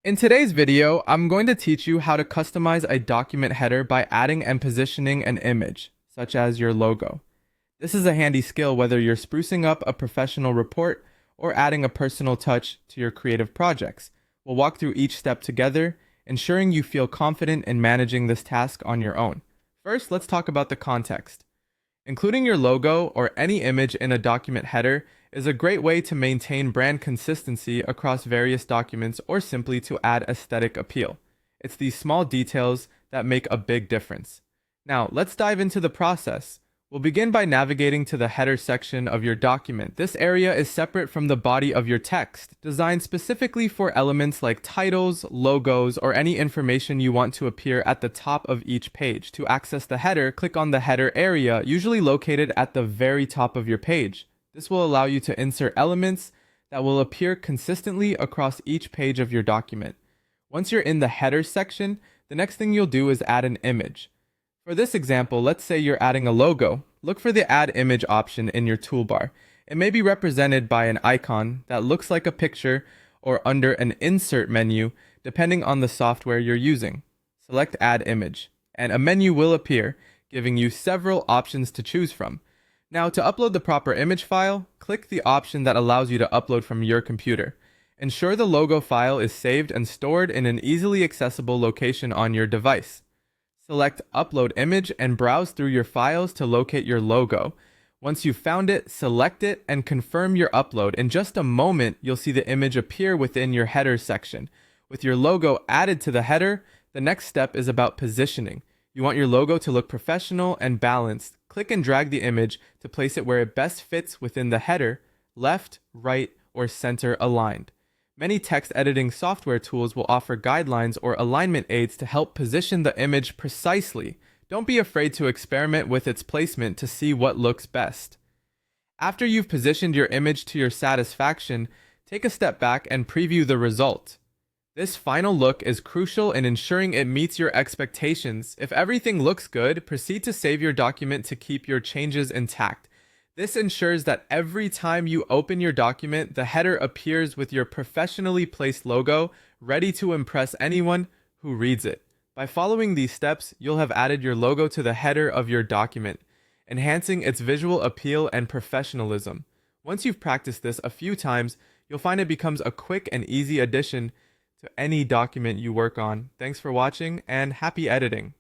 In today's video, I'm going to teach you how to customize a document header by adding and positioning an image, such as your logo. This is a handy skill whether you're sprucing up a professional report or adding a personal touch to your creative projects. We'll walk through each step together, ensuring you feel confident in managing this task on your own. First, let's talk about the context. Including your logo or any image in a document header is a great way to maintain brand consistency across various documents or simply to add aesthetic appeal. It's these small details that make a big difference. Now, let's dive into the process. We'll begin by navigating to the header section of your document. This area is separate from the body of your text, designed specifically for elements like titles, logos, or any information you want to appear at the top of each page. To access the header, click on the header area, usually located at the very top of your page. This will allow you to insert elements that will appear consistently across each page of your document. Once you're in the header section, the next thing you'll do is add an image. For this example, let's say you're adding a logo. Look for the Add Image option in your toolbar. It may be represented by an icon that looks like a picture or under an Insert menu, depending on the software you're using. Select Add Image, and a menu will appear, giving you several options to choose from. Now, to upload the proper image file, click the option that allows you to upload from your computer. Ensure the logo file is saved and stored in an easily accessible location on your device. Select Upload Image and browse through your files to locate your logo. Once you've found it, select it and confirm your upload. In just a moment, you'll see the image appear within your header section. With your logo added to the header, the next step is about positioning. You want your logo to look professional and balanced. Click and drag the image to place it where it best fits within the header, left, right, or center aligned. Many text editing software tools will offer guidelines or alignment aids to help position the image precisely. Don't be afraid to experiment with its placement to see what looks best. After you've positioned your image to your satisfaction, take a step back and preview the result. This final look is crucial in ensuring it meets your expectations. If everything looks good, proceed to save your document to keep your changes intact. This ensures that every time you open your document, the header appears with your professionally placed logo, ready to impress anyone who reads it. By following these steps, you'll have added your logo to the header of your document, enhancing its visual appeal and professionalism. Once you've practiced this a few times, you'll find it becomes a quick and easy addition to any document you work on. Thanks for watching and happy editing.